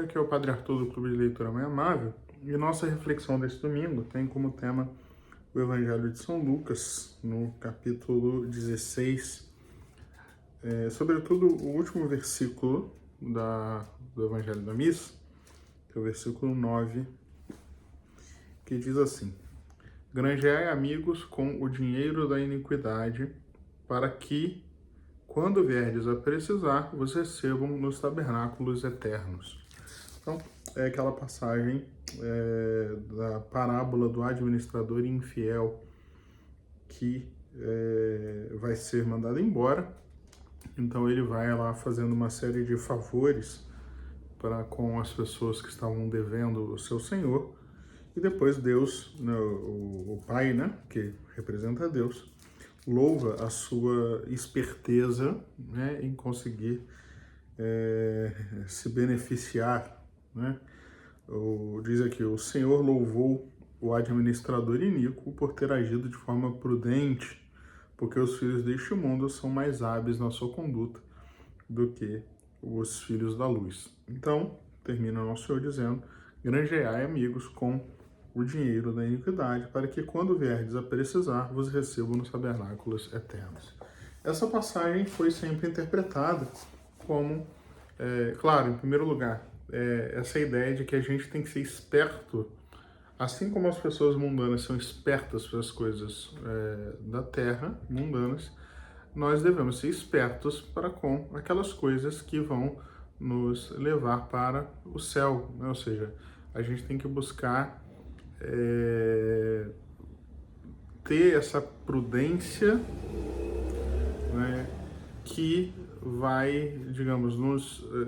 Aqui é o Padre Arthur do Clube de Leitura Mãe Amável, e nossa reflexão deste domingo tem como tema o Evangelho de São Lucas, no capítulo 16, sobretudo o último versículo do Evangelho da Missa, que é o versículo 9, que diz assim: Granjeai amigos com o dinheiro da iniquidade, para que, quando vierdes a precisar, vos recebam nos tabernáculos eternos. Então, é aquela passagem da parábola do administrador infiel que vai ser mandado embora. Então, ele vai lá fazendo uma série de favores com as pessoas que estavam devendo o seu senhor. E depois Deus, né, o Pai, né, que representa Deus, louva a sua esperteza, né, em conseguir se beneficiar, né? Diz aqui, o Senhor louvou o administrador iníquo por ter agido de forma prudente, porque os filhos deste mundo são mais hábeis na sua conduta do que os filhos da luz. Então, termina o nosso Senhor dizendo: granjeai amigos com o dinheiro da iniquidade, para que quando vierdes a precisar, vos recebam nos tabernáculos eternos. Essa passagem foi sempre interpretada como, claro, em primeiro lugar, essa ideia de que a gente tem que ser esperto, assim como as pessoas mundanas são espertas para as coisas da terra, mundanas, nós devemos ser espertos para com aquelas coisas que vão nos levar para o céu, né? Ou seja, a gente tem que buscar ter essa prudência, né, que vai, digamos,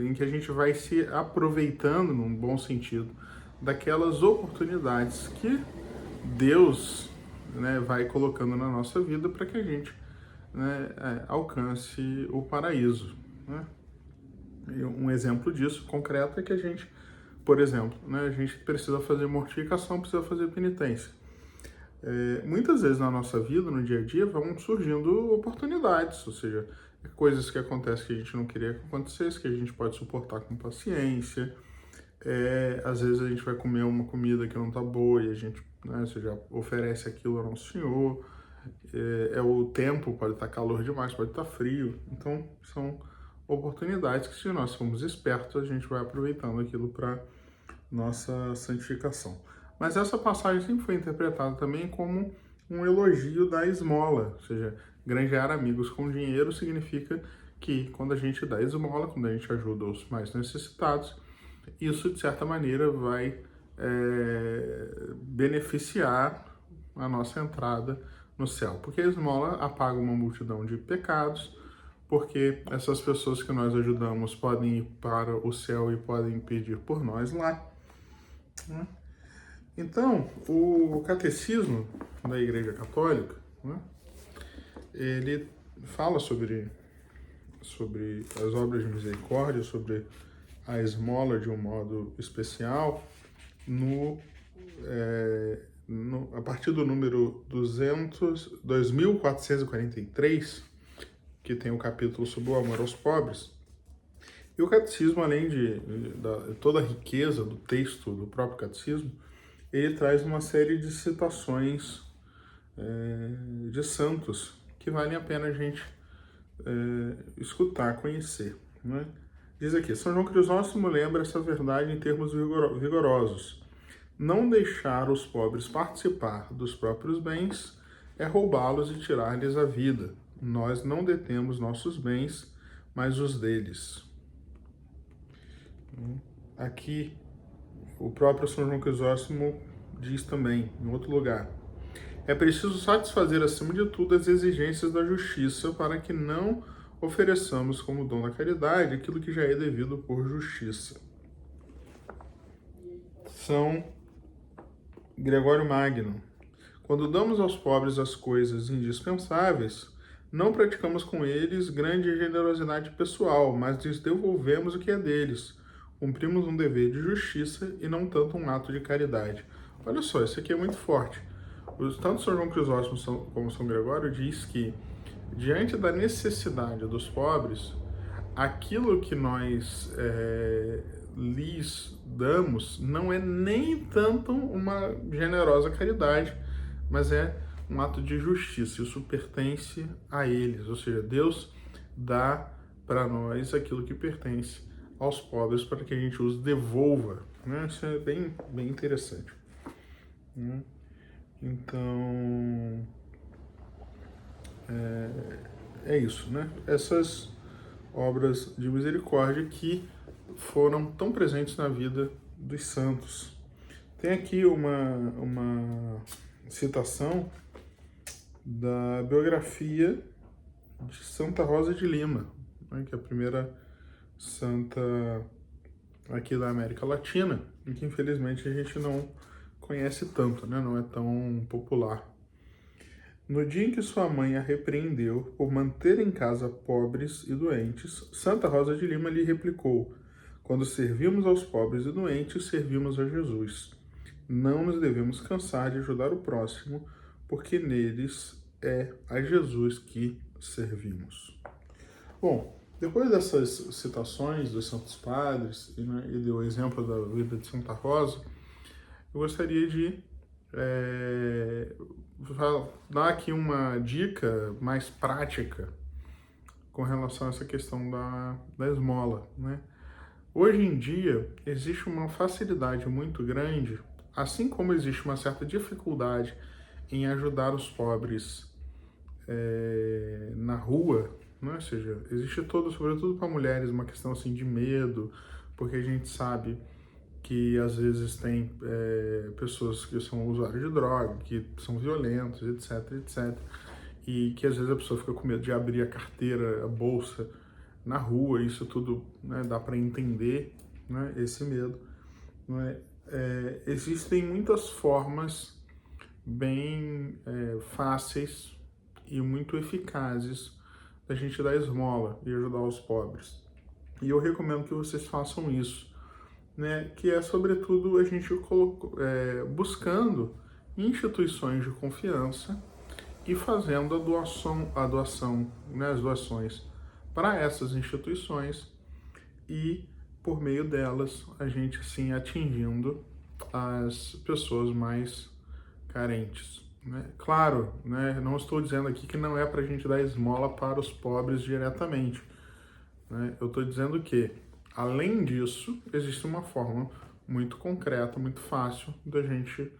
em que a gente vai se aproveitando, num bom sentido, daquelas oportunidades que Deus, né, vai colocando na nossa vida para que a gente, né, alcance o paraíso, né? E um exemplo disso concreto é que a gente, por exemplo, né, a gente precisa fazer mortificação, precisa fazer penitência. Muitas vezes na nossa vida, no dia a dia, vão surgindo oportunidades, ou seja, coisas que acontecem que a gente não queria que acontecesse, que a gente pode suportar com paciência. Às vezes a gente vai comer uma comida que não está boa e a gente, né, você já oferece aquilo ao nosso Senhor. O tempo pode estar calor demais, pode estar frio. Então, são oportunidades que, se nós formos espertos, a gente vai aproveitando aquilo para nossa santificação. Mas essa passagem sempre foi interpretada também como um elogio da esmola, ou seja, granjear amigos com dinheiro significa que quando a gente dá esmola, quando a gente ajuda os mais necessitados, isso de certa maneira vai beneficiar a nossa entrada no céu, porque a esmola apaga uma multidão de pecados, porque essas pessoas que nós ajudamos podem ir para o céu e podem pedir por nós lá, né? Então, o catecismo da Igreja Católica, né, ele fala sobre as obras de misericórdia, sobre a esmola de um modo especial, a partir do número 2443, que tem o capítulo sobre o amor aos pobres. E o catecismo, além de toda a riqueza do texto do próprio catecismo, ele traz uma série de citações de santos que valem a pena a gente escutar, conhecer, né? Diz aqui, São João Crisóstomo lembra essa verdade em termos vigorosos. Não deixar os pobres participar dos próprios bens é roubá-los e tirar-lhes a vida. Nós não detemos nossos bens, mas os deles. Aqui, o próprio São João Crisóstomo diz também, em outro lugar: é preciso satisfazer, acima de tudo, as exigências da justiça para que não ofereçamos como dom da caridade aquilo que já é devido por justiça. São Gregório Magno: quando damos aos pobres as coisas indispensáveis, não praticamos com eles grande generosidade pessoal, mas lhes devolvemos o que é deles. Cumprimos um dever de justiça e não tanto um ato de caridade. Olha só, isso aqui é muito forte. Tanto São João Crisóstomo como São Gregório diz que, diante da necessidade dos pobres, aquilo que nós lhes damos não é nem tanto uma generosa caridade, mas é um ato de justiça. Isso pertence a eles, ou seja, Deus dá para nós aquilo que pertence aos pobres para que a gente os devolva. Né? Isso é bem, bem interessante. Né? Então, é isso, né? Essas obras de misericórdia que foram tão presentes na vida dos santos. Tem aqui uma citação da biografia de Santa Rosa de Lima, né, que é a primeira santa aqui da América Latina, e que infelizmente a gente não conhece tanto, né, não é tão popular. No dia em que sua mãe a repreendeu por manter em casa pobres e doentes, Santa Rosa de Lima lhe replicou: quando servimos aos pobres e doentes, servimos a Jesus. Não nos devemos cansar de ajudar o próximo, porque neles é a Jesus que servimos. Bom, depois dessas citações dos Santos Padres, né, e do exemplo da vida de Santa Rosa, eu gostaria de dar aqui uma dica mais prática com relação a essa questão da esmola, né? Hoje em dia, existe uma facilidade muito grande, assim como existe uma certa dificuldade em ajudar os pobres na rua, né? Ou seja, existe todo, sobretudo para mulheres, uma questão assim de medo, porque a gente sabe que às vezes tem pessoas que são usuários de droga, que são violentos, etc, etc. E que às vezes a pessoa fica com medo de abrir a carteira, a bolsa na rua, isso tudo, né, dá para entender, né, esse medo. Né? Existem muitas formas bem fáceis e muito eficazes da gente dar esmola e ajudar os pobres. E eu recomendo que vocês façam isso. Né, que é, sobretudo, a gente buscando instituições de confiança e fazendo a doação, né, as doações para essas instituições e, por meio delas, a gente, assim, atingindo as pessoas mais carentes. Né? Claro, né, não estou dizendo aqui que não é para a gente dar esmola para os pobres diretamente. Né? Eu estou dizendo que, além disso, existe uma forma muito concreta, muito fácil da gente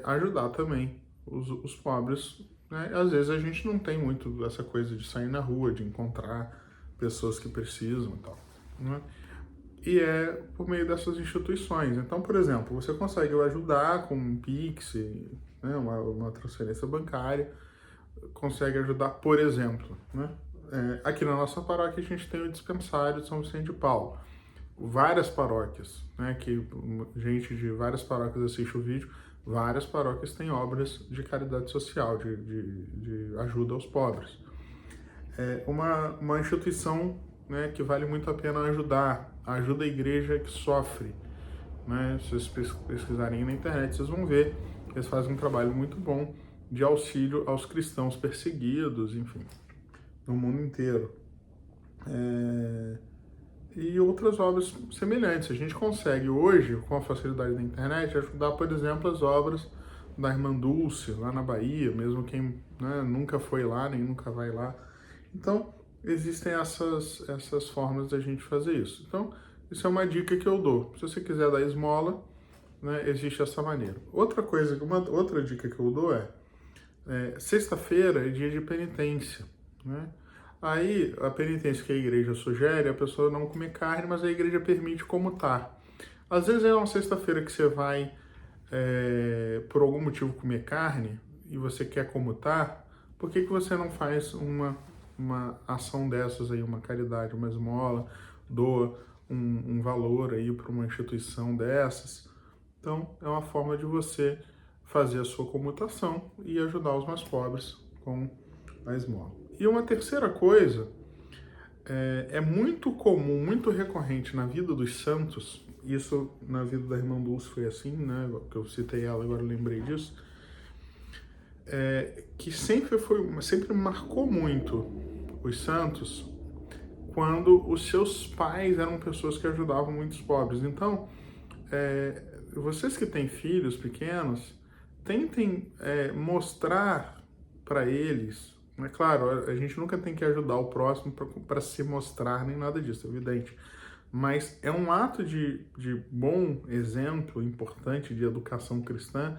ajudar também os pobres. Né? Às vezes a gente não tem muito essa coisa de sair na rua, de encontrar pessoas que precisam e tal. Né? E é por meio dessas instituições. Então, por exemplo, você consegue ajudar com um Pix, né, uma transferência bancária, consegue ajudar, por exemplo, né? Aqui na nossa paróquia a gente tem o dispensário de São Vicente de Paulo. Várias paróquias, né, que gente de várias paróquias assiste o vídeo, várias paróquias têm obras de caridade social, de ajuda aos pobres. É uma instituição, né, que vale muito a pena ajudar, ajuda a igreja que sofre. Né? Se vocês pesquisarem na internet, vocês vão ver que eles fazem um trabalho muito bom de auxílio aos cristãos perseguidos, enfim, no mundo inteiro. E outras obras semelhantes. A gente consegue hoje, com a facilidade da internet, ajudar, por exemplo, as obras da Irmã Dulce, lá na Bahia, mesmo quem, né, nunca foi lá, nem nunca vai lá. Então, existem essas formas da gente fazer isso. Então, isso é uma dica que eu dou. Se você quiser dar esmola, né, existe essa maneira. Outra dica que eu dou sexta-feira é dia de penitência, né? Aí, a penitência que a igreja sugere é a pessoa não comer carne, mas a igreja permite comutar. Às vezes é uma sexta-feira que você vai, por algum motivo, comer carne e você quer comutar, por que você não faz uma ação dessas aí, uma caridade, uma esmola, doa um valor aí para uma instituição dessas? Então, é uma forma de você fazer a sua comutação e ajudar os mais pobres com a esmola. E uma terceira coisa, é muito comum, muito recorrente na vida dos santos, isso na vida da Irmã Dulce foi assim, né, que eu citei ela, agora eu lembrei disso, que sempre marcou muito os santos quando os seus pais eram pessoas que ajudavam muitos pobres. Então, vocês que têm filhos pequenos, tentem mostrar para eles. É claro, a gente nunca tem que ajudar o próximo para se mostrar, nem nada disso, é evidente. Mas é um ato de bom exemplo, importante, de educação cristã,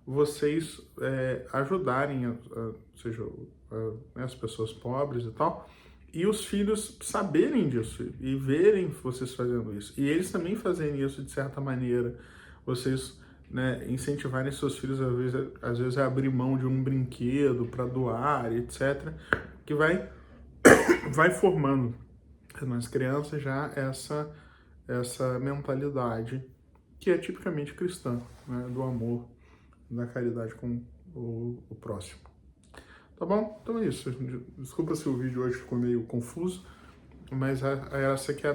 vocês ajudarem, seja, as pessoas pobres e tal, e os filhos saberem disso e verem vocês fazendo isso. E eles também fazerem isso de certa maneira. Vocês, né, incentivarem seus filhos, às vezes a abrir mão de um brinquedo para doar, etc. Que vai formando nas crianças já essa mentalidade que é tipicamente cristã, né, do amor, da caridade com o próximo. Tá bom? Então é isso. Desculpa se o vídeo hoje ficou meio confuso, mas essa que é